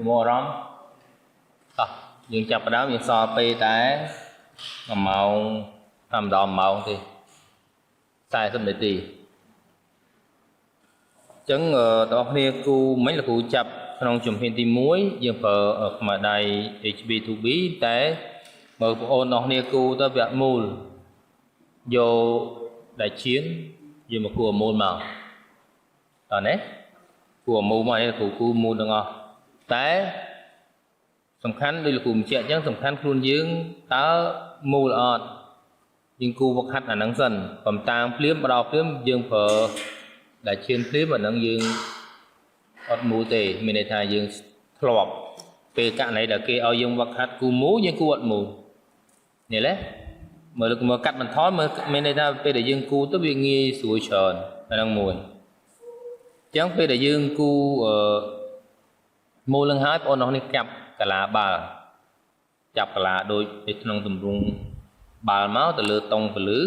mua rong dương chập ở đó dương so pi té màu làm đòn màu thì sai xong để tì chẳng đó kia cu mấy là cụ chập trong chùm hiên tim muối dương phở ở mà đây HB2B té mở ôn đó kia cu ta vẹt mùl vô đại chiến vô một cua mùl màu đó nè cua mùl mà đây là cụ mùl được không téสำคัญโดยกลุ่มเชี่ยยังสำคัญครุนยืงตามูลอดยิงกูวักหัดอันนั้นสั่นผมตามเพลี้ยมเราเพลี้ยมยืงเผอได้เชียนเพลี้ยมอันนั้นยืงอดมูเตมีในทางยืงถลอกเปกะไหนเด็กเกเอายืงวักหัดกูมูยืงกูอดมูเนี่ยแหละเมื่อเมื่อกัดมันท้อนเมื่อมีในทางเปได้ยืงกูต้องวิ่งงี้สวยเฉินอันนั้นมวยจังเปได้ยืงกูมูลลังหายปอนน้องนี่จับกะลาบาจับกะลาโดยในทางตำรุงบาลเมาส์แต่เลือตรงไปลือ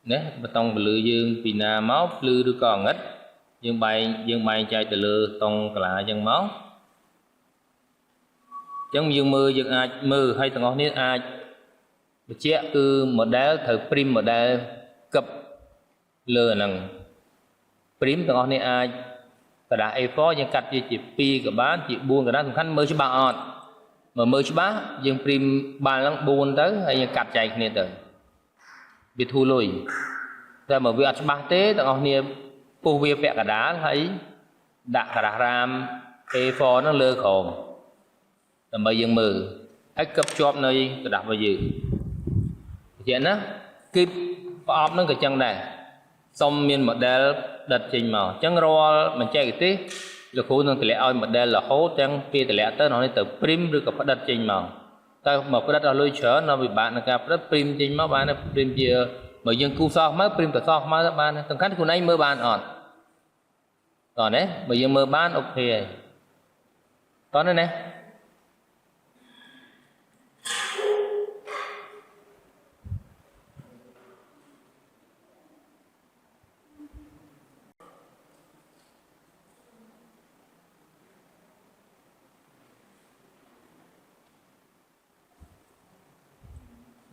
เนี่ยตรงไปลือยืงปีนาเมาส์ลือดูก่อนงัดยืงใบใจแต่เลือตรงกะลายังเมาส์จังยืงมือยืงอามือให้ตรงนี้อาเจ้าคือโมเดลเธอพริมโมเดลกับเลือนังพริมตรงนี้อากระดาษ A4 ยังกัดจีปีกับบ้านจีบุญกับด้านสำคัญมือชิบะอดมือชิบะยังพริมบานลังบุญเต๋อให้ยังกัดใจเนี่ยเต๋อบิทูลุยแต่เมื่อวิอัชบะเต้ตรงนี้ปูเวียแปะกระดาษให้ดักกระดาษราม A4 นั่งเลือของแต่มายังมือให้กับจอบในกระดาษมายืนเห็นนะคือปอบนั่งกับจังได้สมมีนโมเดลดัดจริงมาจังรอมันใจกี่ทีเราคูนึงแต่ละเอาโมเดลเราโหจังปีแต่ละเต้นเราเนี่ยแต่พริมหรือกับดัดจริงมาแต่หมอกดัดเราลุยเฉยเราbị bạnนะครับดัดพริมจริงมาบ้านนะพริมเยอะเหมือนยังกูซอกมาพริมแต่ซอกมาบ้านนะสำคัญคุณไอ้เมื่อบ้านอ่อนตอนนี้เหมือนยังเมื่อบ้านโอเคตอนนั้นนะ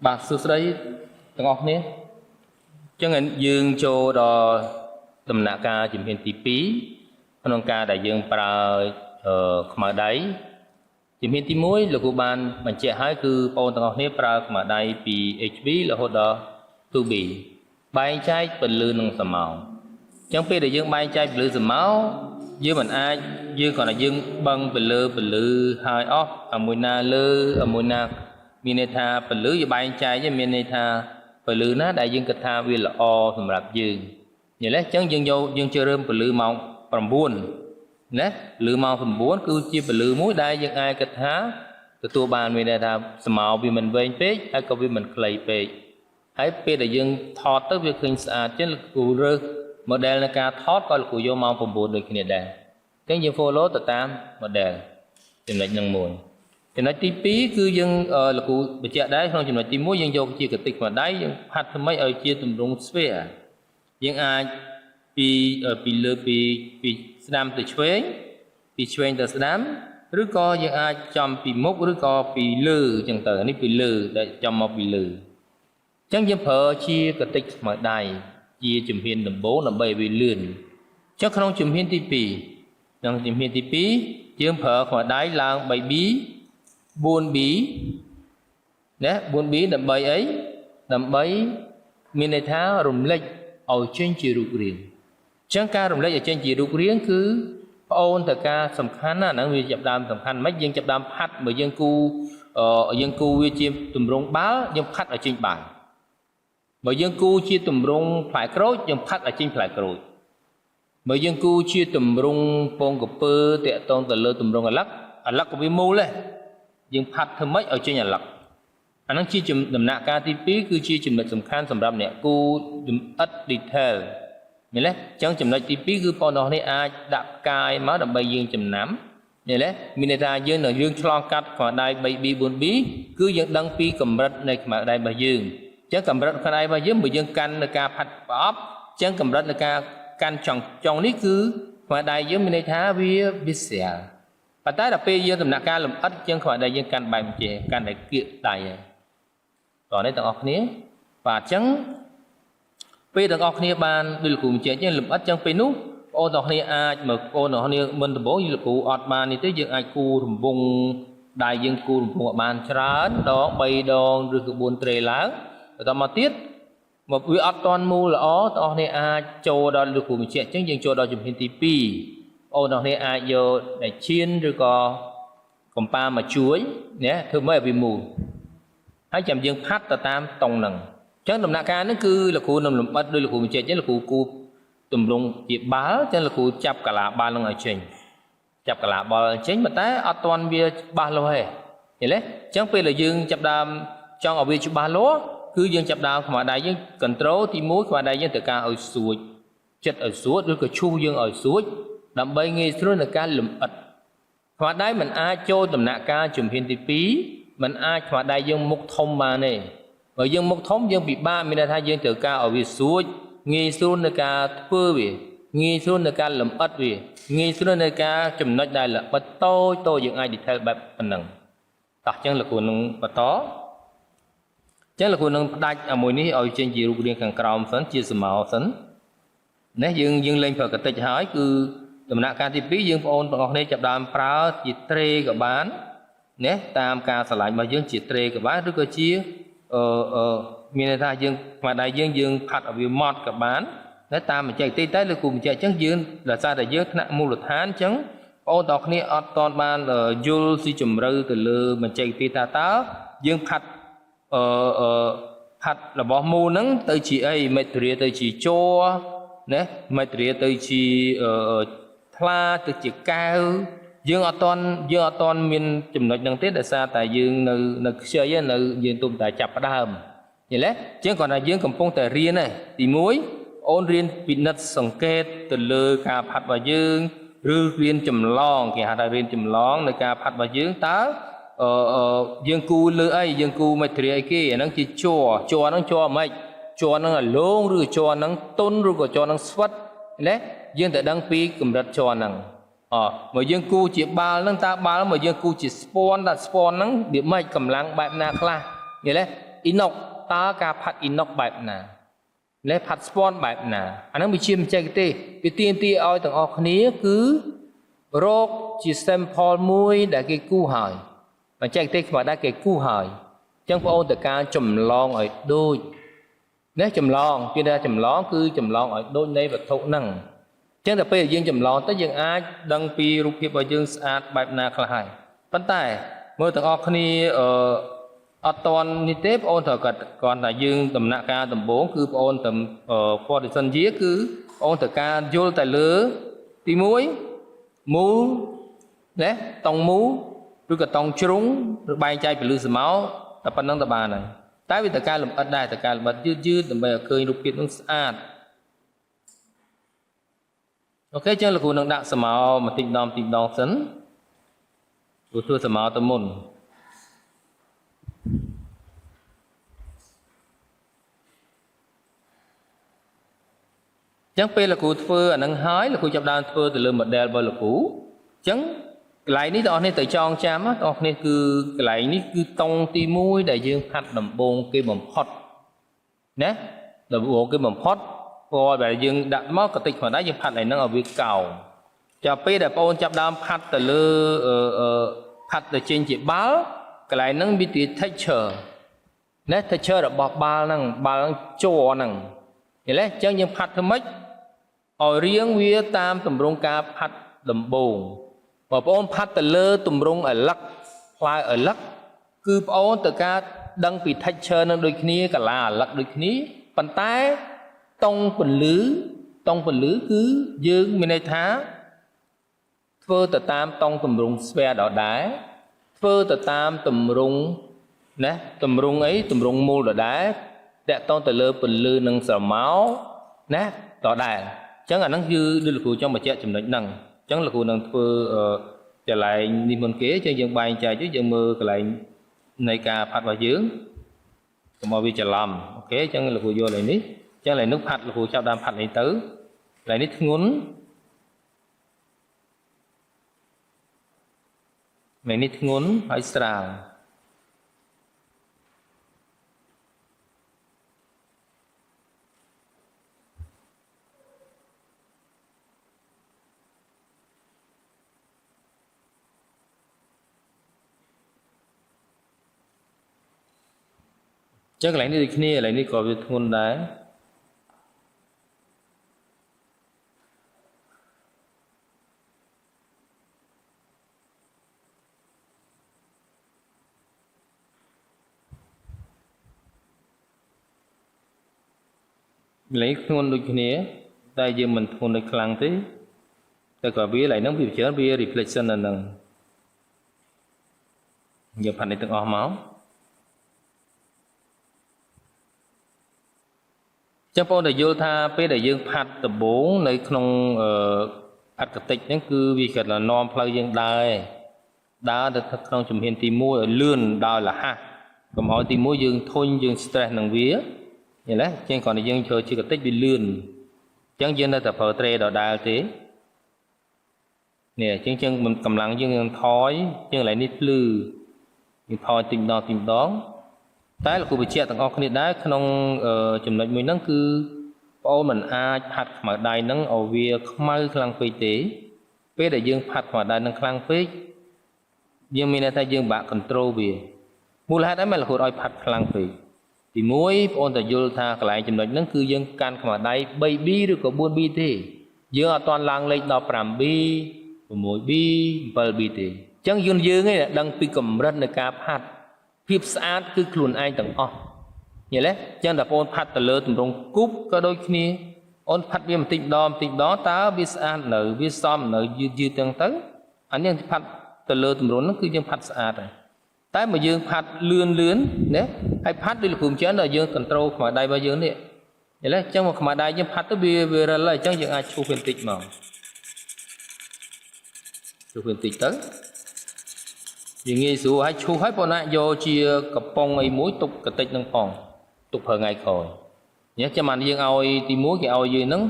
บาดสุดเลยตั้งออกนี้จังเงินยืงโจดอตำหนักการจิมเพียนตีปีพนักงานได้ยืงปลาขมาได้จิมเพียนตีมุ้ยหลักบาลมันเจ้าให้คือปนตั้งออกนี้ปลาขมาได้ปี HB แล้วหัวดอตูบีใบใจเป็นลือหนึ่งสมองจังปีได้ยืงใบใจเป็นลือสมองยืงเหมือนไอยืงก่อนได้ยืงบังเป็นลือไฮออฟอมูนาลืออมูนามีในทางผลืออยู่ใบใจจะมีในทางผลือนะได้ยังกระทาวิลอสำหรับยืนอย่างไรจังยังโยยังจะเริ่มผลือเมาปรำบุญนะหรือเมาปรำบุญคือจีผลือมุ้ยได้ยังไอกระทาตัวบานมีในทางสมาววิมันเวงเป๊กให้ก็วิมันเคลย์เป๊กให้เป๊กได้ยังทอดตั้งวิคืนสะอาดเช่นกูเรือโมเดลในการทอดก็กูโยเมาปรำบุญโดยขณะใดจังยังโฟล์ต่อตามโมเดลจำนวนยังมวยจำนวนที่ปีคือยังหลักกูไปเจาะได้ของจำนวนที่มุ้ยยังโยกจีกติกมาได้ยังพัดทำไมเจียตุ่มรงสเฟียยังอาปีเลือปีสนามติดเชงปีเชงแต่สนามหรือก็ยังอาจำปีมุกหรือก็ปีเลือจังเตอร์นี่ปีเลือได้จำมาปีเลือจังยังเผอเชียกติกมาได้เจียจุ่มเพียนดำโบดำใบปีเลื่อนจังขนมจุ่มเพียนที่ปีจังจุ่มเพียนที่ปียังเผอมาได้ลางใบบีบุญบีเนี่ยบุญบีดำใบấyดำใบมีในท้ารมเล็กเอาเช่นจีรุกเรียงจังการรมเล็กเอาเช่นจีรุกเรียงคือพระองค์แต่การสำคัญนะนังวิจับดามสำคัญไม่ยังจับดามพัดเหมือนยังกูวิจิตตุ่มรงบ้ายังพัดเอาเช่นบานเหมือนยังกูชีตุ่มรงผายกรดยังพัดเอาเช่นผายกรดเหมือนยังกูชีตุ่มรงปงกับเปอร์เตะตองแต่เลือตุ่มรงอัลลักกับวิมูเลยยังพัดทำไมเอาเช่นอย่างหลักอันนั้นชี้จุดดำหนักการที่ปีคือชี้จุดสำคัญสำหรับเนี่ยกูจุดอัดดีเทลนี่แหละจังจุดในที่ปีคือปอนอนี่อาดับกายมาดับใบยืนจุดน้ำนี่แหละมีในทางยืนหนึ่งยืนชลองกัดขวาได้ใบบีบุญบีคือยังดังปีกำรัดในขมาได้ใบยืนจังกำรัดขนาดใบยืนใบยืนกันในการพัดป๊อปจังกำรัดในการกันจ่องนี่คือขมาได้ยืนมีในทางวิเศษ ប៉ុន្តែដល់ពេលយើងដំណាក់កាលលម្អិតចឹងគ្រាន់តែយើងកាន់បែបជាកាន់តែគៀកដៃហើយតោះនេះទាំងអស់គ្នាបាទអញ្ចឹងពេលទាំងអស់គ្នាបានដូចលោកគ្រូបញ្ជាក់ចឹងលម្អិតចឹងពេលនោះបងប្អូនទាំងគ្នាអាចមកបងប្អូនទាំងគ្នាមិនដំបូងលោកគ្រូអត់បាននេះទេយើងអាចគូរំវងដៃយើងគូរំវងឲ្យបានច្រើនដង3ដងឬក៏4ត្រេឡើងបន្តមកទៀតមកវាអត់តន់មូលល្អបងប្អូនគ្នាអាចចូលដល់លោកគ្រូបញ្ជាក់ចឹងយើងចូលដល់ជំហានទី2បងប្អូនទាំងគ្នាអាចយកតែឈានឬក៏កំប៉ាមកជួយណាធ្វើម៉េចឲ្យវាមូលហើយចាំយើងផាត់ទៅតាមតុងហ្នឹងអញ្ចឹងដំណាក់កាលហ្នឹងគឺលោកគ្រូនឹងលម្អិតដោយលោកគ្រូបញ្ជាក់ចឹងលោកគ្រូគូទម្រង់ជាបាល់ចឹងលោកគ្រូចាប់កាឡាបាល់ហ្នឹងឲ្យចេញចាប់កាឡាបាល់ចេញប៉ុន្តែអត់ទាន់វាច្បាស់លាស់ទេឃើញទេអញ្ចឹងពេលដែលយើងចាប់ដើមចង់ឲ្យវាច្បាស់លាស់គឺយើងចាប់ដើមខ្មៅដៃយើង control ទី1ខ្មៅដៃយើងត្រូវការឲ្យស្រួចចិត្តឲ្យស្រួចឬក៏ឈូសយើងឲ្យស្រួចដើម្បីងាយស្រួលในការលម្អិតខ្មៅដៃមិនអាចចូលដំណាក់កាលជំហានទី2មិនអាចខ្មៅដៃយើងមុខធំបានទេបើយើងមុខធំយើងពិបាកមានន័យថាយើងត្រូវការឲ្យវាស្រួចងាយស្រួលในការធ្វើវាងាយស្រួលในការលម្អិតវាងាយស្រួលในការចំណុចដែលលម្អិតតូចៗយើងអាច detail បែបប៉ុណ្ណឹងតោះអញ្ចឹងលោកគ្រូនឹងបន្តអញ្ចឹងលោកគ្រូនឹងផ្ដាច់មួយនេះឲ្យចេញជារូបរាងខាងក្រោមសិនជាសមោសិននេះយើងលេងប្រកតិចហើយគឺដំណាក់កាលទី2យើងបងប្អូនទាំងអស់គ្នាចាប់ដើមប្រើជាត្រេក៏បានណាតាមការឆ្លាញ់របស់យើងជាត្រេក៏បានឬក៏ជាមានន័យថាយើងស្មារតីយើងផាត់ឲ្យវាម៉ត់ក៏បានតែតាមបច្ចេកទេសតែលោកគ្រូបញ្ជាក់អញ្ចឹងយើងដោយសារតែយើងថ្នាក់មូលដ្ឋានអញ្ចឹងបងប្អូនទាំងគ្នាអត់ទាន់បានយល់ស៊ីជម្រៅទៅលើបច្ចេកទេសតើយើងផាត់ផាត់របស់មូលហ្នឹងទៅជាអីមេត្រាទៅជាជ័រណាមេត្រាទៅជាថ្លាទៅជាកែវយើងអត់ទាន់មានចំណុចហ្នឹងទេដោយសារតែយើងនៅខ្ជិលនៅយើងទុំតែចាប់ផ្ដើមយល់ទេជាងគ្រាន់តែយើងកំពុងតែរៀនទេទី1អូនរៀនពិនិត្យសង្កេតទៅលើការផាត់របស់យើងឬរៀនចម្លងគេហៅថារៀនចម្លងនៃការផាត់របស់យើងតើយើងគូលើអីយើងគូមេត្រាអីគេអាហ្នឹងជាជ័រហ្នឹងជ័រហ្មងជ័រហ្នឹងឲ្យលោងឬជ័រហ្នឹងទុនឬក៏ជ័រហ្នឹងស្វិតណាយើងតែដឹងពីកម្រិតជ័រហ្នឹងមកយើងគូជាបាល់ហ្នឹងតើបាល់មកយើងគូជាស្ពាន់តើស្ពាន់ហ្នឹងវាមិនកម្លាំងបែបណាខ្លះយល់ទេអ៊ីណុកតើការផាត់អ៊ីណុកបែបណាលេផាត់ស្ពាន់បែបណាអាហ្នឹងវាជាបច្ចេកទេសវាទាមទារឲ្យទាំងអស់គ្នាគឺរកជា sample មួយដែលគេគូហើយបច្ចេកទេសខ្មៅដែរគេគូហើយអញ្ចឹងបងប្អូនតើការចម្លងឲ្យដូចនេះចម្លងគេថាចម្លងគឺចម្លងឲ្យដូចនៃវត្ថុហ្នឹងអញ្ចឹងតែពេលយើងចម្លងទៅយើងអាចដឹងពីរូបភាពរបស់យើងស្អាតបែបណាខ្លះហើយប៉ុន្តែមើលទាំងអស់គ្នាអត់តន់នេះទេបងប្អូនត្រូវគាត់តែយើងដំណាក់កាលដំបូងគឺបងប្អូនទៅfoundation year គឺបងប្អូនត្រូវការយល់តែលើទី1មូលណាតង់មូលឬក៏តង់ជ្រុងឬបែងចែកពលឺស្មៅតែប៉ុណ្្នឹងទៅបានហើយតែវាត្រូវការលម្អិតដែរត្រូវការលម្អិតយឺតដើម្បីឲ្យឃើញរូបភាពនឹងស្អាតអូខេចឹងលោកគ្រូនឹងដាក់ស្មៅបន្តិចម្ដងសិនព្រោះធ្វើស្មៅទៅមុនចឹងពេលលោកគ្រូធ្វើអានឹងហើយលោកគ្រូចាប់ដើមធ្វើទៅលើ model របស់លោកគ្រូចឹងកន្លែងនេះបងប្អូនទៅចងចាំបងប្អូនគឺកន្លែងនេះគឺតង់ទី1ដែលយើងផាត់ដំបូងគេបំផុតណាដំបូងគេបំផុតពណ៌ដែលយើងដាក់មកកតិចផងដែរយើងផាត់ឲ្យនឹងឲ្យវាកោងចាប់ពេលដែលបងប្អូនចាប់ដើមផាត់ទៅលើផាត់ទៅចេញជាបាល់កន្លែងហ្នឹងវាជា texture ណា texture របស់បាល់ហ្នឹងជ័រហ្នឹងឃើញទេអញ្ចឹងយើងផាត់ធ្វើម៉េចឲ្យរៀងវាតាមទម្រង់ការផាត់ដំបូងបងប្អូនផាត់ទៅលើទម្រង់អាឡឹកផ្លែអាឡឹកគឺបងប្អូនទៅការដឹងពី texture នឹងដូចគ្នាកាឡាអាឡឹកដូចគ្នាប៉ុន្តែតុងពន្លឺគឺយើងមានន័យថាធ្វើទៅតាមតុងទម្រង់ស្វែដដែលធ្វើទៅតាមទម្រង់ណាទម្រង់អីទម្រង់មូលដដែលតាក់ទងទៅលើពន្លឺនិងស្រមោលណាដដែលអញ្ចឹងអាហ្នឹងគឺដូចលោកគ្រូចង់បញ្ជាក់ចំណុចហ្នឹងអញ្ចឹងលោកគ្រូនឹងធ្វើកន្លែងនេះមុនគេចឹងយើងបែងចែកទៅយើងមើលកន្លែងនៃការផាត់របស់យើងកុំឲ្យវាច្រឡំអូខេអញ្ចឹងលោកគ្រូយកកន្លែងនេះអញ្ចឹងកន្លែងនោះផាត់លោកគ្រូចាប់ដើមផាត់នេះទៅកន្លែងនេះធ្ងន់ mấy nít ngốn hay sào chắc lại đi kia lại đi có việc ngôn đá lấy ngôn đôi kia tại vì mình ngôn được khăn thếแต่ก็វាlại nó bị chớវា reflection នៅនឹងយកផាត់នេះទាំងអស់មកចាំបងដែលយល់ថាពេលដែលយើងផាត់ដំបូងនៅក្នុងអត្តតិចហ្នឹងគឺវាគាត់làនាំផ្លូវយើងដើរទៅក្នុងជំហានទី1ឲ្យលឿនដោយរហ័សកុំឲ្យទី1យើងធុញយើង stress នឹងវាយល់ទេចឹងគ្រាន់តែយើងធ្វើជាកតិចវាលឿនចឹងយើងនៅតែប្រើត្រេដដែលទេនេះចឹងកម្លាំងយើងថយយើងlạiនេះភ្លឺយើងថយតិចម្ដងតែលោកគ្រូបញ្ជាក់ទាំងអស់គ្នាដែរក្នុងចំណុចមួយហ្នឹងគឺបងអូនមិនអាចផាត់ខ្មៅដៃហ្នឹងឲ្យវាខ្មៅខ្លាំងពេកទេពេលដែលយើងផាត់ខ្មៅដៃហ្នឹងខ្លាំងពេកយើងមានន័យថាយើងបាក់ control វាមូលហេតុអីមិនលោកគ្រូឲ្យផាត់ខ្លាំងពេកទី1បងអូនតែយល់ថាកន្លែងចំណុចហ្នឹងគឺយើងកាន់ខ្មៅដៃ 3B ឬក៏ 4B ទេយើងអត់ទាន់ឡើងលេខដល់ 5B 6B 7B ទេអញ្ចឹងយើងឯងដឹងពីកម្រិតនៃការផាត់ភាពស្អាតគឺខ្លួនឯងទាំងអស់យល់ទេអញ្ចឹងតែបងផាត់ទៅលើទម្រង់គូបក៏ដូចគ្នាអូនផាត់វាបន្តិចម្ដងតើវាស្អាតនៅវាសមនៅយឺតទាំងទៅអានេះផាត់ទៅលើទម្រង់ហ្នឹងគឺយើងផាត់ស្អាតហើយតែមកយើងផាត់លឿនណាហើយផាត់ដូចលោកគ្រូអញ្ចឹងដល់យើង control ខ្មៅដៃរបស់យើងនេះយល់ទេអញ្ចឹងមកខ្មៅដៃយើងផាត់ទៅវារិលហើយអញ្ចឹងយើងអាចឈូសវាបន្តិចមកឈូសវាបន្តិចទៅយើងងាយស្រួលឲ្យឈូសឲ្យបងណាយកជាកំប៉ុងអីមួយទុកកតិចនឹងផងទុកប្រើថ្ងៃក្រោយញ៉េចាំបានយើងឲ្យទី1គេឲ្យយើងហ្នឹង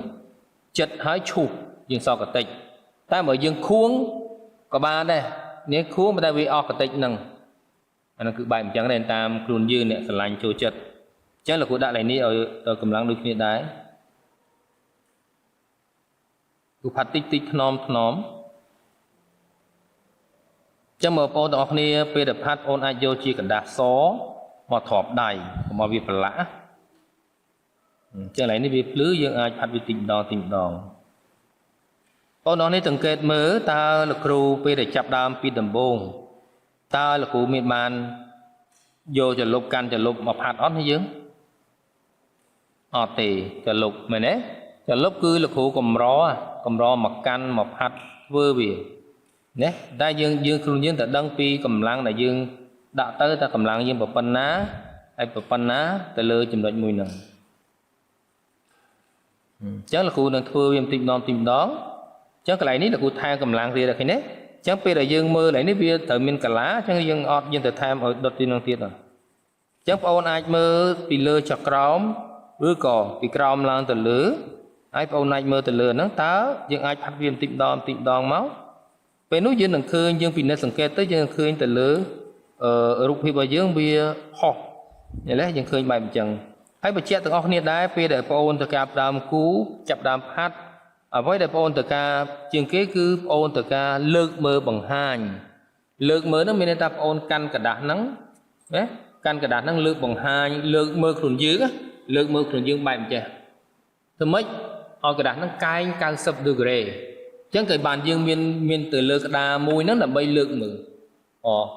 ចិត្តឲ្យឈូសយើងសល់កតិចតែបើយើងខួងក៏បានដែរនេះខួងតែវាអស់កតិចហ្នឹងអានោះគឺបែបអញ្ចឹងដែរតាមខ្លួនយើងអ្នកស្រឡាញ់ចូលចិត្តអញ្ចឹងលោកគ្រូដាក់ឡើងនេះឲ្យកម្លាំងដូចគ្នាដែរគូផាត់តិចថ្នមចាំមើលបងប្អូនទាំងអស់គ្នាពេលដែលផាត់អូនអាចយកជាกระดาษសមកធ្រាប់ដៃកុំឲ្យវាប្រឡាក់អញ្ចឹងឡើយនេះវាភ្លឺយើងអាចផាត់វាតិចម្ដងបងប្អូននេះសង្កេតមើលតើលោកគ្រូពេលដែលចាប់ដើមពីដំបូងតើលោកគ្រូមានបានយកចលុបកាន់ចលុបមកផាត់អត់ទេយើងអត់ទេចលុបមែនទេចលុបគឺលោកគ្រូកម្រមកកាន់មកផាត់ធ្វើវាណាតែយើងខ្លួនយើងតែដឹងពីកម្លាំងដែលយើងដាក់ទៅតែកម្លាំងយើងប៉ុណ្ណាហើយប៉ុណ្ណាទៅលើចំណុចមួយហ្នឹងអញ្ចឹងលោកគ្រូនឹងធ្វើវាបន្តិចម្ដងអញ្ចឹងកន្លែងនេះលោកគ្រូថែកម្លាំងទៀតឃើញទេអញ្ចឹងពេលដែលយើងមើលកន្លែងនេះវាត្រូវមានកលាអញ្ចឹងយើងអត់យើងទៅថែមឲ្យដុតទីនឹងទៀតអញ្ចឹងបងប្អូនអាចមើលពីលើចុះក្រោមឬក៏ពីក្រោមឡើងទៅលើហើយបងប្អូនអាចមើលទៅលើហ្នឹងតើយើងអាចផាត់វាបន្តិចម្ដងមកពេលនោះយើងនឹងឃើញយើងពិនិត្យសង្កេតទៅយើងឃើញទៅលើរូបភាពរបស់យើងវាហោះយល់ទេយើងឃើញបែបអញ្ចឹងហើយបញ្ជាក់ទាំងអស់គ្នាដែរពេលដែលបងប្អូនទៅការដើមគូចាប់ដើមផាត់អ្វីដែលបងប្អូនទៅការជាងគេគឺបងប្អូនទៅការលើកមើលបង្ហាញលើកមើលហ្នឹងមានន័យថាបងប្អូនកាន់กระดาษហ្នឹងណាកាន់กระดาษហ្នឹងលើកបង្ហាញលើកមើលខ្លួនយើងលើកមើលខ្លួនយើងបែបអញ្ចឹងធ្វើម៉េចឲ្យកระดาษហ្នឹងកែង90 degreeចឹងគេបានយើងមានទៅលើក្តារមួយហ្នឹងដើម្បីលើកមើល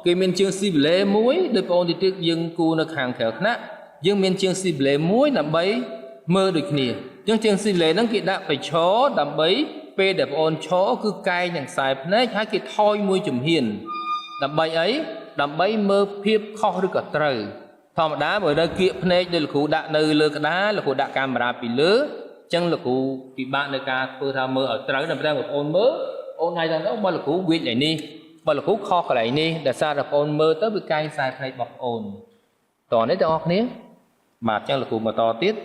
គេមានជាងស៊ីវិលេមួយដោយបងប្អូនទៀតយើងគូនៅខាងក្រៅថ្នាក់យើងមានជាងស៊ីវិលេមួយដើម្បីមើលដូចគ្នាចឹងជាងស៊ីវិលេហ្នឹងគេដាក់បិឈរដើម្បីពេលដែលបងប្អូនឈរគឺកែងនឹងខ្សែភ្នែកហើយគេថយមួយជំហានដើម្បីអីដើម្បីមើលភាពខុសឬក៏ត្រូវធម្មតាបើនៅគៀកភ្នែកដោយលោកគ្រូដាក់នៅលើក្តារលោកគ្រូដាក់កាមេរ៉ាពីលើចឹងលោកគ្រូពិបាកនៅការធ្វើថាមើលឲ្យត្រូវតែបងប្អូនមើលអូនថ្ងៃដល់មកលោកគ្រូវាចឯនេះបើលោកគ្រូខុសកន្លែងនេះដែលសារតែបងប្អូនមើលទៅវាកែងខ្សែភ្នែករបស់បងប្អូនតនេះទាំងអស់គ្នាបាទចឹងលោកគ្រូបន្តទៀត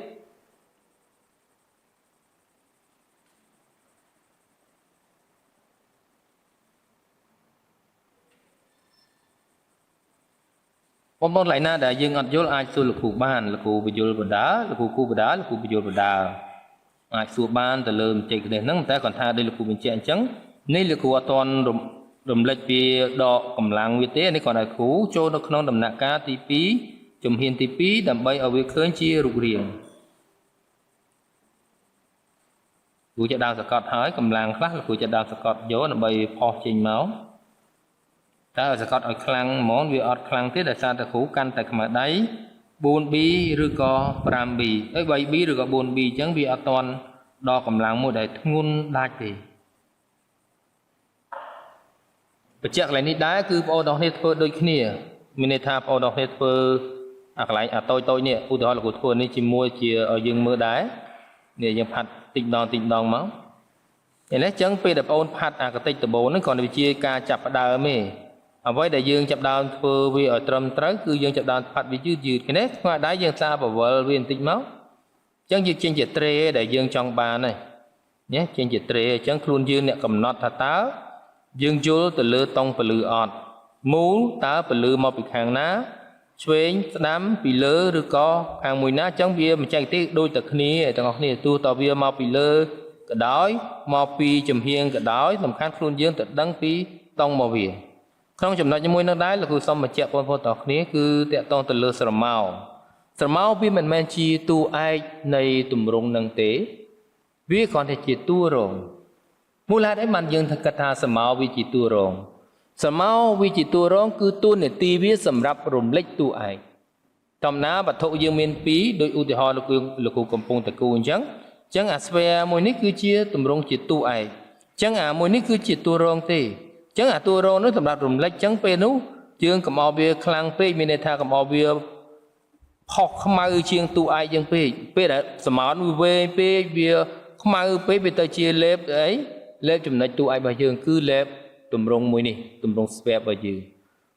បងlại na ដែលយើងអត់យល់អាចសួរលោកគ្រូបានលោកគ្រូបញ្យល់បណ្ដាលោកគ្រូបណ្ដាលោកគ្រូបញ្យល់បណ្ដាអាចសួរបានទៅលើមតិគ្នាហ្នឹងតែគាត់ថាដោយលោកគ្រូបញ្ជាក់អញ្ចឹងនេះលោកគ្រូអត់ទាន់រំលេចពីដកកម្លាំងវាទេនេះគាត់ឲ្យគ្រូចូលនៅក្នុងដំណាក់កាលទី2ជំហានទី2ដើម្បីឲ្យវាឃើញជារូបរាងគ្រូจะដើរសកត់ហើយកម្លាំងខ្លះលោកគ្រូจะដើរសកត់យកដើម្បីផុសចេញមកតើសកត់ឲ្យខ្លាំងហ្មងវាអត់ខ្លាំងទេដោយសារតែគ្រូកាន់តែខ្មៅដៃ 4B ឬក៏ 5B អី 3B ឬក៏ 4B អញ្ចឹងវាអត់ទាន់ដល់កម្លាំងមួយដែលធ្ងន់ដាច់ទេបញ្ជាក់កន្លែងនេះដែរគឺបងប្អូនទាំងគ្នាធ្វើដូចគ្នាមានន័យថាបងប្អូនទាំងគ្នាធ្វើអាកន្លែងអាតូចៗនេះឧទាហរណ៍លោកគ្រូធ្វើនេះជាមួយជាឲ្យយើងមើលដែរនេះយើងផាត់តិចម្ដងមកឥឡូវអញ្ចឹងពេលដែលបងប្អូនផាត់អាកតិចដបូងហ្នឹងគ្រាន់តែជាការចាប់ផ្ដើមទេអ្វីដែលយើងចាប់ដើមធ្វើវាឲ្យត្រឹមត្រូវគឺយើងចាប់ដើមផាត់វាយឺតគ្នាស្មារតីយើងសាបវលវាបន្តិចមកអញ្ចឹងយើងចេញជាត្រេដែលយើងចង់បានហើយញ៉េចេញជាត្រេអញ្ចឹងខ្លួនយើងអ្នកកំណត់ថាតើយើងយល់ទៅលើតង់ពលឺអត់មូលតើពលឺមកពីខាងណាឆ្វេងស្ដាំពីលើឬក៏ខាងមួយណាអញ្ចឹងវាមិនចែកទេដូចតែគ្នាទាំងអស់គ្នាទោះតើវាមកពីលើក៏ដោយមកពីចំហៀងក៏ដោយសំខាន់ខ្លួនយើងទៅដឹងពីតង់មកវាក្នុងចំណុចមួយនោះដែរលោកគ្រូសូមបញ្ជាក់បងប្អូនទាំងគ្នាគឺតកតងទៅលើស្រមោវាមិនមែនជាតួឯកនៃទម្រង់នឹងទេវាគ្រាន់តែជាតួរងមូលហេតុអីបានយើងថាគិតថាស្រមោវាជាតួរងស្រមោវាជាតួរងគឺតួនាទីវាសម្រាប់រំលេចតួឯកតំណាវត្ថុយើងមាន2ដោយឧទាហរណ៍លោកគ្រូកំពុងតគូអញ្ចឹងអាស្វែមួយនេះគឺជាទម្រង់ជាតួឯកអញ្ចឹងអាមួយនេះគឺជាតួរងទេអញ្ចឹងអាតួរងនោះសម្រាប់រំលេចអញ្ចឹងពេលនោះយើងកុំឲ្យវាខ្លាំងពេកមានន័យថាកុំឲ្យវាផុសខ្មៅជាងតួឯកយើងពេកពេលដែលសមោនវាវែងពេកវាខ្មៅពេកវាទៅជាលេបអីលេបចំណុចតួឯករបស់យើងគឺលេបទម្រង់មួយនេះទម្រង់ស្វែរបស់យើង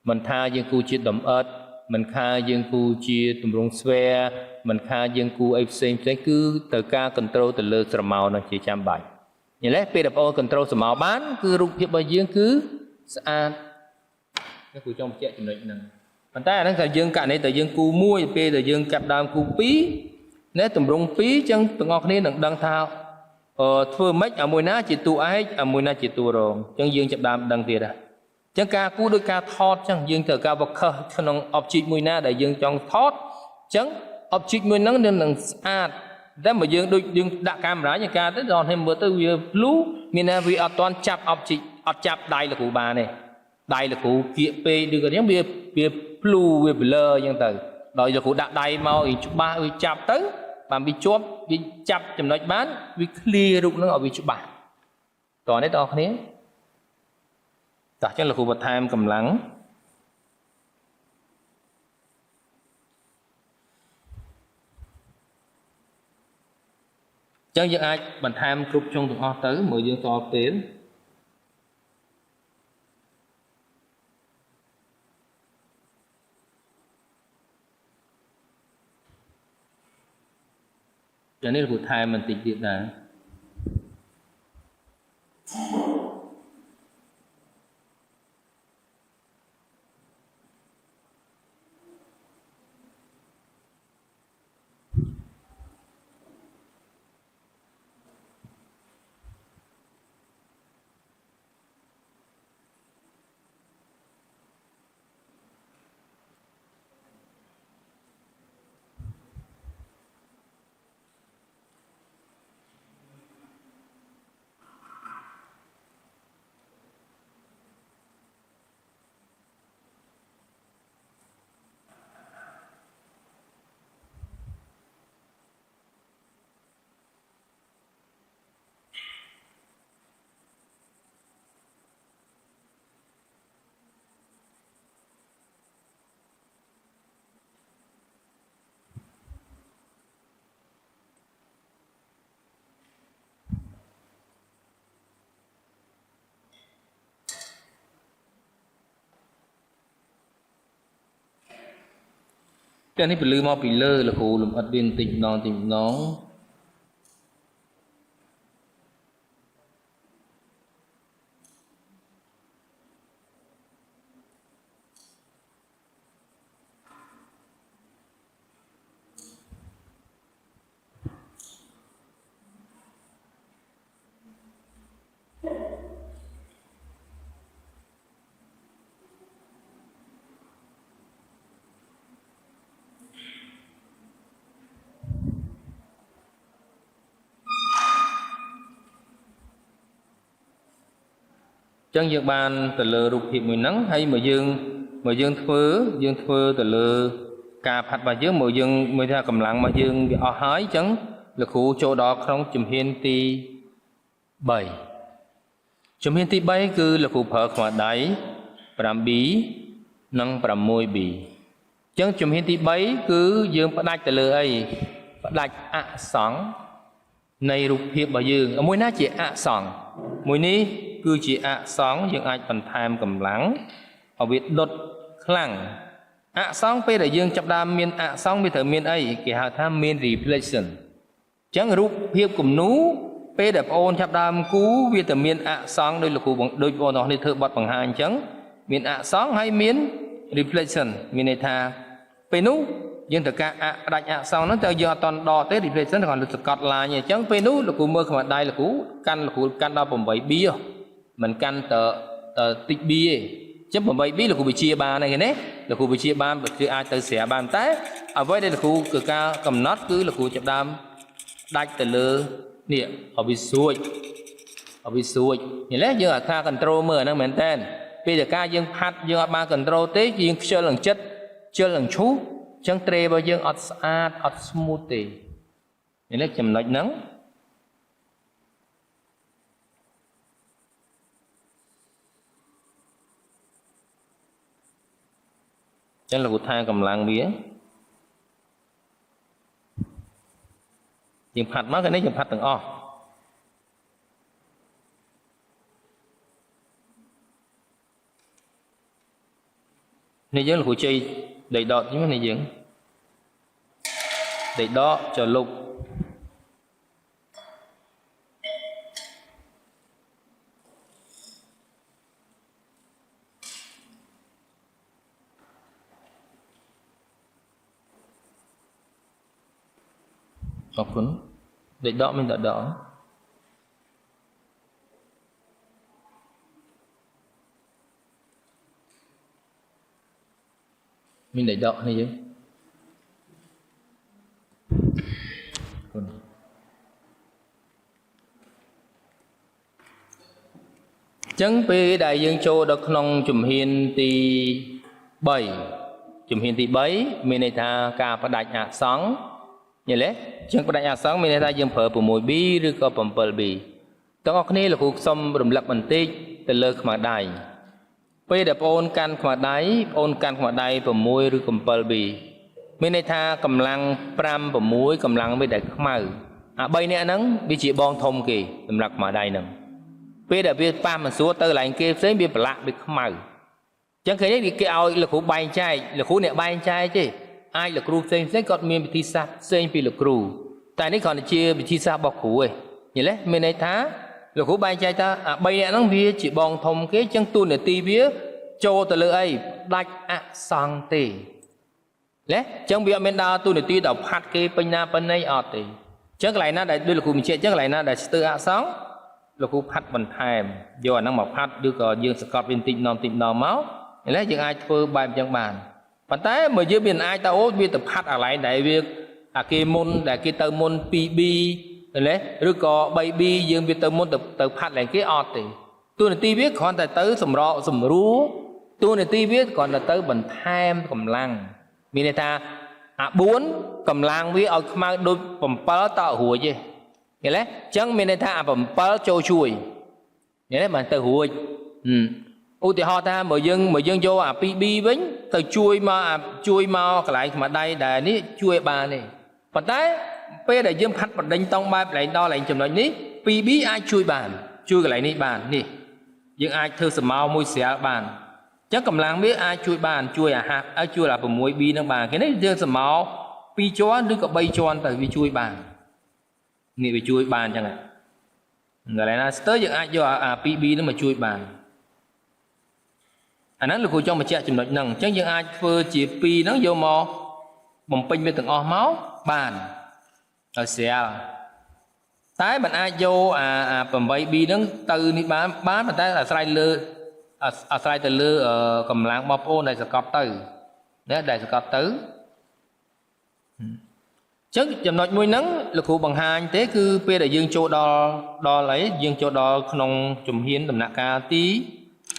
មិនថាយើងគូជាដំអិតមិនថាយើងគូជាទម្រង់ស្វែមិនថាយើងគូអីផ្សេងគឺទៅការ control ទៅលើស្រមោលនោះជាចាំបាច់យល់ទេពេលដែលបងប្អូន control ស្រមោលបានគឺរូបភាពរបស់យើងគឺស្អាតខ្ញុំគូចង់បញ្ជាក់ចំណុចហ្នឹងប៉ុន្តែអាហ្នឹងតែយើងករណីតែយើងគូមួយពេលដែលយើងចាប់ដើមគូ2ណាទម្រង់2អញ្ចឹងទាំងអស់គ្នានឹងដឹងថាធ្វើម៉េចអាមួយណាជាតួឯកអាមួយណាជាតួរងអញ្ចឹងយើងចាប់ដើមដឹងទៀតហ่ะអញ្ចឹងការគូដោយការថតអញ្ចឹងយើងត្រូវការ focus ក្នុង object មួយណាដែលយើងចង់ថតអញ្ចឹង object មួយហ្នឹងនឹងស្អាតតែបើយើងដូចយើងដាក់កាមេរ៉ាយ៉ាងការទៅដល់ឲ្យមើលទៅវាភ្លូមានថាវាអត់ទាន់ចាប់ object អត់ចាប់ដៃលោកគ្រូបានទេដៃលោកគ្រូគៀកពេកឬក៏អញ្ចឹងវាភ្លូវា blur អញ្ចឹងទៅដល់លោកគ្រូដាក់ដៃមកឲ្យច្បាស់វាចាប់ទៅបានវាជាប់វាចាប់ចំណុចបានវា clear រូបហ្នឹងឲ្យវាច្បាស់តោះនេះបងប្អូនគ្នាតោះអញ្ចឹងលោកគ្រូបន្ថែមកម្លាំងអញ្ចឹងយើងអាចបន្ថែមគ្រប់ជ្រុងទាំងអស់ទៅមើលយើងតពេលយ៉ាងនេះលោកគ្រូថែមបន្តិចទៀតដែរតែនេះពលឺមកពីលើលោកគ្រូលំអិតវាបន្តិចម្ដងបន្តិចម្ដង chẳng dương ban từ lơ rụp hiệp mùi nắng hay mà dương thưa từ lơ cà phạt và dương mùi dương mùi theo cầm lặng mà dương bị ọ hái chẳng là khu chỗ đó không chùm hiên ti 3 ជំហានទី3គឺលោកគ្រូប្រើខ្មៅដៃ 5B និង 6B អញ្ចឹងជំហានទី3គឺយើងផ្ដាច់ទៅលើអីផ្ដាច់អក្សរនៃរូបភាពរបស់យើងមួយណាជាអក្សរមួយនេះគឺជាអក្សរយើងអាចបន្ថែមកម្លាំងឲ្យវាដុតខ្លាំងអក្សរពេលដែលយើងចាប់ដើមមានអក្សរវាត្រូវមានអីគេហៅថាមាន reflection អញ្ចឹងរូបភាពគំនូរ ពេលដែលបងអូនចាប់ដើមគូវាតែមានអក្សរដោយលោកគ្រូដូចបងប្អូននេះធ្វើបទបង្ហាញអញ្ចឹងមានអក្សរហើយមាន reflection មានន័យថាពេលនោះយើងត្រូវការផ្ដាច់អក្សរហ្នឹងទៅយើងអត់តន់ដកទេ reflection គ្រាន់តែសកត់ឡាញអញ្ចឹងពេលនោះលោកគ្រូមើលខ្មៅដៃលោកគ្រូកាន់ដល់ 8B មិនកាន់តតិច B ទេអញ្ចឹង 8B លោកគ្រូវិជាបានហើយណាលោកគ្រូវិជាបានគឺអាចទៅស្រាបានតែអ្វីដែលលោកគ្រូគឺការកំណត់គឺលោកគ្រូចាប់ដើមដាច់ទៅលើ នេះឲ្យវាស្រួចញ៉េយើងអាចថា control មើលហ្នឹងមែនតើពេលតែការយើងផាត់យើងអត់បាន control ទេយើងខ្ជិលនឹងចិត្តខ្ជិលនឹងឈូសអញ្ចឹងត្រេរបស់យើងអត់ស្អាតអត់ smooth ទេញ៉េចំណុចហ្នឹងអញ្ចឹងលោកគ្រូថែកម្លាំងវាយើងផាត់មកនេះយើងផាត់ទាំងអស់នេះយើងលោកគ្រូជ័យដេកដកនេះនេះយើងដេកដកចូលលុបអរគុណ đẩy đọ mình đã đọ mình đẩy đọ này chứ chẳng vì đại dương châu đã không chùm hiên tí 7 chùm hiên tí 7 mình này tha ca phát đại nhạc sáng như thế chẳng có đại nhạc sáng mình ta dương phở của mùi bíឬក៏ 7B ទាំងអស់គ្នាលោកគ្រូសុំរំលឹកបន្តិចទៅលើខ្មៅដៃពេលដែលបងអូនកាន់ខ្មៅដៃបងអូនកាន់ខ្មៅដៃ 6 ឬក៏ 7B មានន័យថាកម្លាំង 5 6 កម្លាំងវាដែលខ្មៅអា 3 នាក់ហ្នឹងវាជាបងធំគេសម្រាប់ខ្មៅដៃហ្នឹងពេលដែលវាប៉ះមិនស្រួលទៅកន្លែងគេផ្សេងវាប្រឡាក់វាខ្មៅអញ្ចឹងឃើញទេគេឲ្យលោកគ្រូបែងចែកលោកគ្រូអ្នកបែងចែកទេអាចលោកគ្រូផ្សេងគាត់មានវិធីសាស្ត្រផ្សេងពីលោកគ្រូតែនេះគ្រាន់តែជាវិធីសាស្ត្ររបស់គ្រូឯងយល់ទេមានន័យថាលោកគ្រូបែងចែកថាអា 3 នាក់ហ្នឹងវាជាបងធំគេអញ្ចឹងតួនាទីវាចូលទៅលើអីដាច់អសង្ឃទេអញ្ចឹងវាអត់មានដើរតួនាទីដល់ផាត់គេពេញណាពេញណីអត់ទេអញ្ចឹងកន្លែងណាដែលដូចលោកគ្រូបញ្ជាក់អញ្ចឹងកន្លែងណាដែលស្ទើរអសង្ឃលោកគ្រូផាត់បន្ថែមយកអាហ្នឹងមកផាត់ឬក៏យើងសកត់វាបន្តិចម្ដងមកឥឡូវយើងអាចធ្វើបែបអញ្ចឹងបានប៉ុន្តែបើយើងមានអាចទៅអូវាទៅផាត់កន្លែងដែលវាអាគេមុនដែលគេទៅមុន 2B ឬក៏ 3B យើងវាទៅមុនទៅផាត់ឡើងគេអត់ទេតួនាទីវាគ្រាន់តែទៅសម្រួលតួនាទីវាគ្រាន់តែទៅបន្ថែមកម្លាំងមានន័យថាអា 4 កម្លាំងវាឲ្យខ្មៅដូច 7 តើរួចទេយល់ទេអញ្ចឹងមានន័យថាអា 7 ចូលជួយយល់ទេបានទៅរួចឧទាហរណ៍ថាបើយើងយកអា 2B វិញទៅជួយមកកន្លែងខ្មៅដៃដែលនេះជួយបានទេប៉ុន្តែពេលដែលយើងផាត់បណ្ដេញតង់បែបកន្លែងដល់កន្លែងចំណុចនេះ 2B អាចជួយកន្លែងនេះបាននេះយើងអាចធ្វើសមោមួយស្រាលបានអញ្ចឹងកម្លាំងវាអាចជួយបានជួយអាហារជួយអា 6B នឹងបានគេនេះយើងសមោ 2 ជាន់ឬក៏ 3 ជាន់ទៅវាជួយបាននេះវាជួយបានអញ្ចឹងកន្លែងណាស្ទើរយើងអាចយកអា 2B នឹងមកជួយបានអាហ្នឹងលោកគ្រូចង់បញ្ជាក់ចំណុចហ្នឹងអញ្ចឹងយើងអាចធ្វើជា2ហ្នឹងយកមកបំពេញវាទាំងអស់មកបានឲ្យស្រាលតែមិនអាចយកអា 8B ហ្នឹងទៅនេះបានប៉ុន្តែអាស្រ័យទៅលើកម្លាំងបងប្អូនដែលសកត់ទៅណាដែលសកត់ទៅអញ្ចឹងចំណុចមួយហ្នឹងលោកគ្រូបង្ហាញទេគឺពេលដែលយើងចូលដល់អីយើងចូលដល់ក្នុងជំហានដំណាក់កាលទី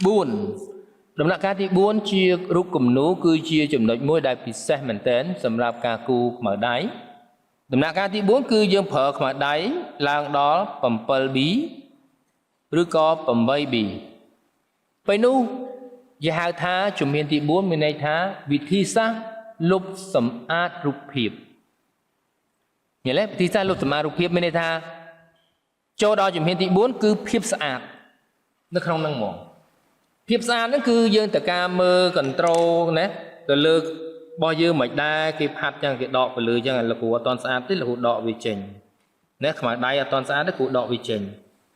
4 ដំណាក់កាលទី 4 ជារូបគំនូរគឺជាចំណុចមួយដែលពិសេសមែនទែនសម្រាប់ការគូរខ្មៅដៃដំណាក់កាលទី 4 គឺយើងប្រើខ្មៅដៃឡើងដល់ 7B ឬក៏ 8B ពេលនោះយើងហៅថាជំហានទី 4 មានន័យថាវិធីសាស្ត្រលុបសម្អាតរូបភាពយល់ទេវិធីសាស្ត្រលុបសម្អាតរូបភាពមានន័យថាចូលដល់ជំហានទី 4 គឺភាពស្អាតនៅក្នុងហ្នឹងហ្មងភាពស្អាតហ្នឹងគឺយើងត្រូវការមើល control ណាទៅលើរបស់យើងមិនដែរគេផាត់ចឹងគេដកទៅលើចឹងលោកគ្រូអត់តន់ស្អាតទេលោកគ្រូដកវាចេញណាខ្មៅដៃអត់តន់ស្អាតទេគ្រូដកវាចេញ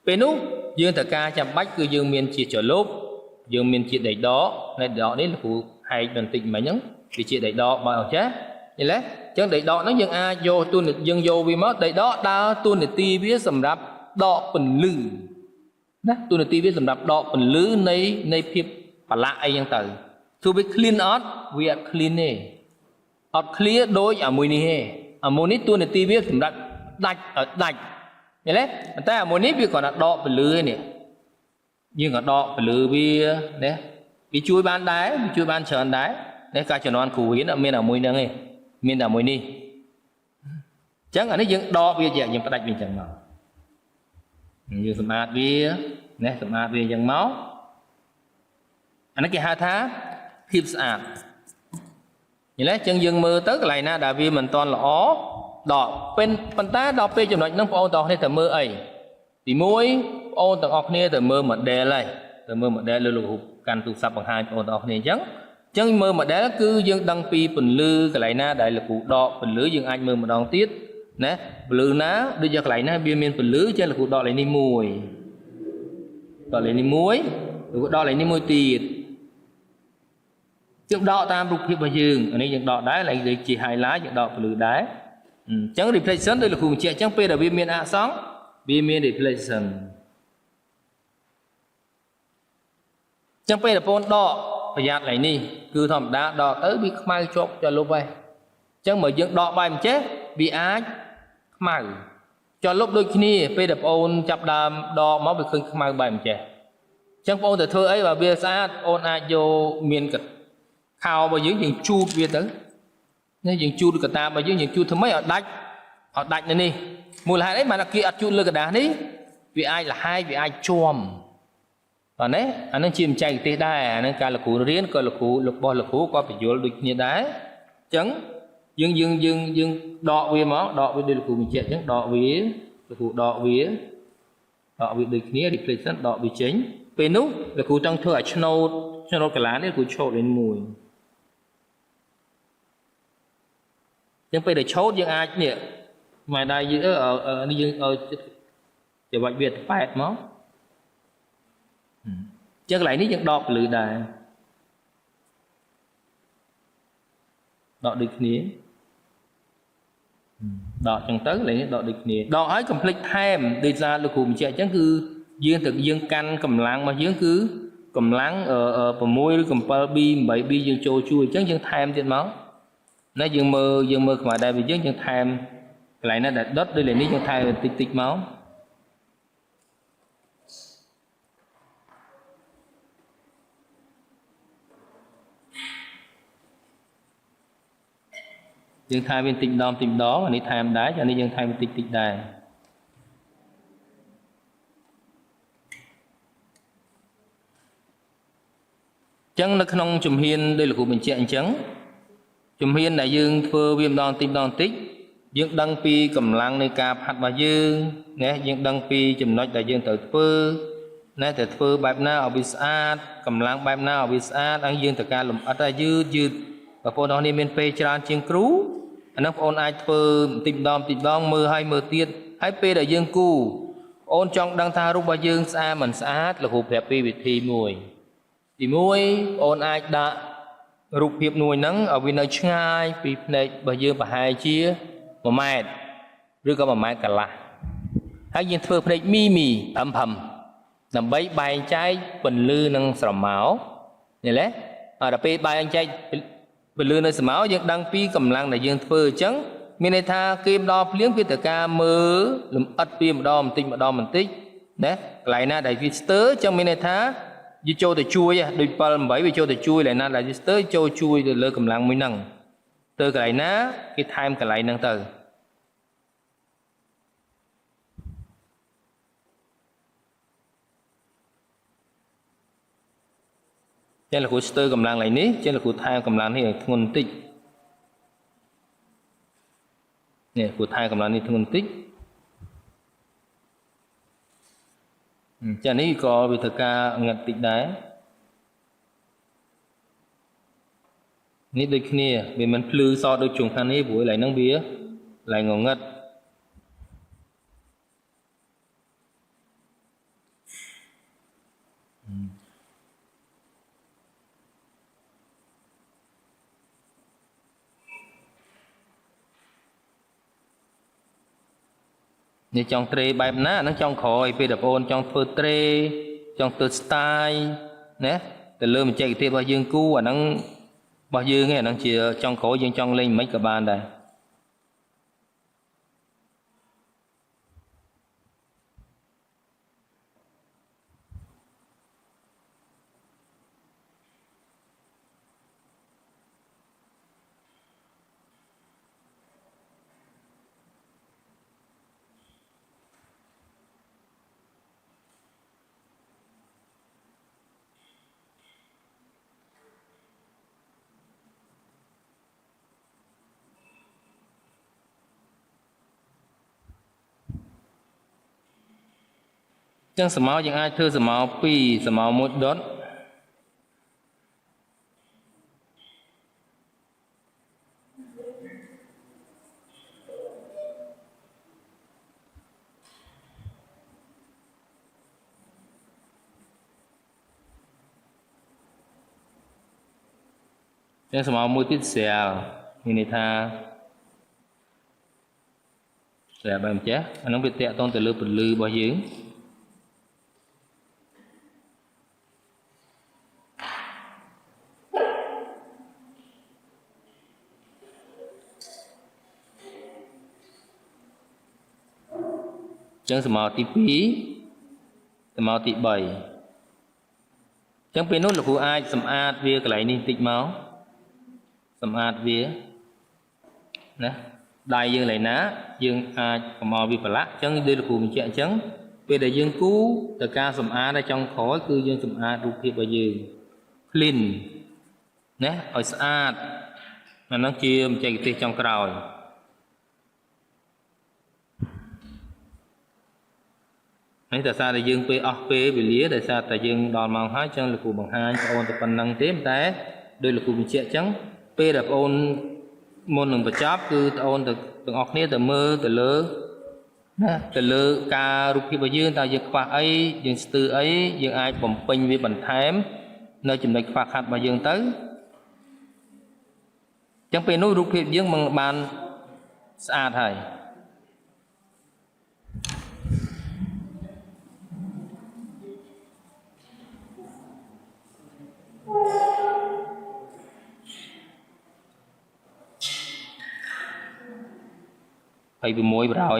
ពេលនោះយើងត្រូវការចាំបាច់គឺយើងមានជាចលុបយើងមានជាដីដកដីដកនេះលោកគ្រូហែកបន្តិចមិញហ្នឹងវាជាដីដកបើអញ្ចឹងយល់ទេអញ្ចឹងដីដកហ្នឹងយើងអាចយកទូនយើងយកវាមកដីដកដើរទូនាទីវាសម្រាប់ដកពន្លឺណាទូនាទីវាសម្រាប់ដកពន្លឺនៃភាពប្រឡាក់អីចឹងទៅទោះវា clean អត់វាអត់ clean ទេអត់ clear ដូចអាមួយនេះទេអាមួយនេះទូនាទីវាសម្រាប់ដាច់ឲ្យដាច់យល់ទេតែអាមួយនេះវាគ្រាន់តែដកពន្លឺទេនេះយើងក៏ដកពន្លឺវាណាវាជួយបានដែរវាជួយបានច្រើនដែរនេះការជំនាន់គ្រូរៀនអត់មានអាមួយហ្នឹងទេមានតែមួយនេះអញ្ចឹងអានេះយើងដកវាយើងផ្ដាច់វាអញ្ចឹងមកយើងសម្អាតវាណាសម្អាតវាអញ្ចឹងមកអានេះគេហៅថាភាពស្អាតយល់ទេអញ្ចឹងយើងមើលទៅកន្លែងណាដែលវាមិនទាន់ល្អដកប៉ុន្តែដល់ពេលចំណុចហ្នឹងបងប្អូនទាំងអស់គ្នាត្រូវមើលអីទី1បងប្អូនទាំងអស់គ្នាត្រូវមើល model ហើយត្រូវមើល model លើលោករូបកាន់ទូរស័ព្ទបង្ហាញបងប្អូនទាំងអស់គ្នាអញ្ចឹងមើល model គឺយើងដឹងពីពន្លឺកន្លែងណាដែលលោកគ្រូដកពន្លឺយើងអាចមើលម្ដងទៀតណាពន្លឺណាដូចជាកន្លែងណាវាមានពន្លឺចឹងលោកគ្រូដកកន្លែងនេះមួយដកកន្លែងនេះមួយលោកគ្រូដកកន្លែងនេះមួយទៀតយើងដកតាមរូបភាពរបស់យើងអានេះយើងដកដែរឡើងដូចជា highlight យើងដកពន្លឺដែរអញ្ចឹង reflection ដូចលោកគ្រូបញ្ជាក់អញ្ចឹងពេលដែលវាមានអក្សរវាមាន reflection អញ្ចឹងពេលដែលបងដកប្រយ័ត្នកន្លែងនេះគឺធម្មតាដកទៅវាខ្មៅជាប់ចលុបហើយអញ្ចឹងមើលយើងដកបែបអញ្ចេះវាអាចខ្មៅចលុបដូចគ្នាពេលដែលបងអូនចាប់ដើមដកមកវាឃើញខ្មៅបែបអញ្ចេះអញ្ចឹងបងអូនទៅធ្វើអីបើវាស្អាតអូនអាចយកមានខោរបស់យើងជូតវាទៅនេះយើងជូតកតារបស់យើងជូតធ្វើម៉េចឲ្យដាច់នៅនេះមូលហេតុអីបានគេអត់ជូតលើกระดาษនេះវាអាចលហាយវាអាចជាប់បាទណាអានឹងជាបច្ចេកទេសដែរអានឹងការលោកគ្រូរៀនក៏លោកគ្រូរបស់លោកគ្រូក៏បញ្យល់ដូចគ្នាដែរអញ្ចឹងយើងដកវាមកដកវាដូចលោកគ្រូបញ្ជាក់អញ្ចឹងដកវាលោកគ្រូដកវាដូចគ្នា reflection ដកវាចេញពេលនោះលោកគ្រូចង់ធ្វើឲ្យឆ្នោតកាឡានេះលោកគ្រូឆោតលេងមួយអញ្ចឹងពេលដែលឆោតយើងអាចនេះម៉ែដៃយើងនេះយើងឲ្យច្បាច់វាប៉ែតមកចឹងកន្លែងនេះយើងដកពន្លឺដែរដកដូចគ្នាដកចឹងទៅកន្លែងនេះដកដូចគ្នាដកឲ្យកុំភ្លេចថែមដូចសារលោកគ្រូបញ្ជាក់អញ្ចឹងគឺយើងកាន់កម្លាំងរបស់យើងគឺកម្លាំង6ឬ7B 8B យើងចូលជួយអញ្ចឹងយើងថែមទៀតមកណាយើងមើលខ្មៅដែរវាយើងថែមកន្លែងណាដែលដុតដូចនេះយើងថែតិចមកយើងថែមវាតិចម្ដងអានេះថែមដែរអានេះយើងថែមតិចដែរអញ្ចឹងនៅក្នុងជំហានដោយលោកគ្រូបញ្ជាក់អញ្ចឹងជំហានដែលយើងធ្វើវាម្ដងតិចយើងដឹងពីកម្លាំងនៃការផាត់របស់យើងណាយើងដឹងពីចំណុចដែលយើងត្រូវធ្វើណាតែធ្វើបែបណាឲ្យវាស្អាតកម្លាំងបែបណាឲ្យវាស្អាតហើយយើងត្រូវការលម្អិតឲ្យយឺតបងប្អូនទាំងនេះមានពេលច្រើនជាងគ្រូអានោះបងប្អូនអាចធ្វើបន្តិចម្ដងមើលហើយមើលទៀតហើយពេលដែលយើងគូបងប្អូនចង់ដឹងថារូបរបស់យើងស្អាតមិនស្អាតលោកគ្រូប្រាប់ពីវិធីមួយទី1បងប្អូនអាចដាក់រូបភាពមួយហ្នឹងឲ្យវានៅឆ្ងាយពីភ្នែករបស់យើងប្រហែលជា1ម៉ែត្រឬក៏1ម៉ែត្រកន្លះហើយយើងធ្វើភ្នែកមីផឹមដើម្បីបែងចែកពន្លឺនឹងស្រមោលឃើញទេដល់ពេលបែងចែកពន្លឺនៅស្រមោលយើងដឹងពីកម្លាំងដែលយើងធ្វើអញ្ចឹងមានន័យថាគេម្ដងភ្លៀងវាត្រូវការមើលលម្អិតពីម្ដងបន្តិចណាកន្លែងណាដែលវាស្ទើរអញ្ចឹងមានន័យថា វាចូលទៅជួយដូច7 8វាចូលទៅជួយlạiណា register ចូលជួយទៅលើកម្លាំងមួយហ្នឹងទៅកន្លែងណាគេថែមកន្លែងហ្នឹងទៅចឹងលោកគ្រូស្ទើរកម្លាំងឡើងនេះចឹងលោកគ្រូថែមកម្លាំងនេះឲ្យធ្ងន់បន្តិចនេះគ្រូថែមកម្លាំងនេះធ្ងន់បន្តិចចានេះក៏វាធ្វើការងឹតតិចដែរនេះដូចគ្នាវាមិនភ្លឺសដូចជុំខាងនេះព្រោះឡើយហ្នឹងវាឡើងងឹតនេះចង់ត្រេបែបណាហ្នឹងចង់ក្រោយពេលដែលបងអូនចង់ធ្វើត្រេចង់ធ្វើ style ណាទៅលើបច្ចេកទេសរបស់យើងគូអាហ្នឹងរបស់យើងឯងអាហ្នឹងជាចង់ក្រោយយើងចង់លេងមិនក៏បានដែរចឹងស្រមោលយើងអាចធ្វើស្រមោល2ស្រមោល1ដុតចឹងស្រមោលមួយទៀតស្រាលមានន័យថាស្រាលបែបចេះអាហ្នឹងវាតាក់ទងទៅលើពន្លឺរបស់យើងចឹងស្រមោលទី2ស្រមោលទី3ចឹងពេលនោះលោកគ្រូអាចសម្អាតវាកន្លែងនេះបន្តិចមកសម្អាតវាណាដៃយើងឡើយណាយើងអាចកុំឲ្យវាប្រឡាក់ចឹងដូចលោកគ្រូបញ្ជាក់ចឹងពេលដែលយើងគូទៅការសម្អាតឲ្យចុងក្រោយគឺយើងសម្អាតរូបភាពរបស់យើង clean ណាឲ្យស្អាតអាហ្នឹងជាបច្ចេកទេសចុងក្រោយនេះតែសារតែយើងពេលអស់ពេលវេលាតែសារតែយើងដល់ម៉ោងហើយចឹងលោកគ្រូបង្ហាញបងអូនទៅប៉ុណ្្នឹងទេតែដោយលោកគ្រូបញ្ជាក់ចឹងពេលដែលបងអូនមុននឹងបញ្ចប់គឺបងអូនទាំងអស់គ្នាទៅមើលទៅលើណាទៅលើការរូបភាពរបស់យើងតើយើងខ្វះអីយើងស្ទើរអីយើងអាចបំពេញវាបន្ថែមនៅចំណុចខ្វះខាតរបស់យើងទៅចឹងពេលនោះរូបភាពយើងមិនបានស្អាតហើយ26 បណ្ដោយ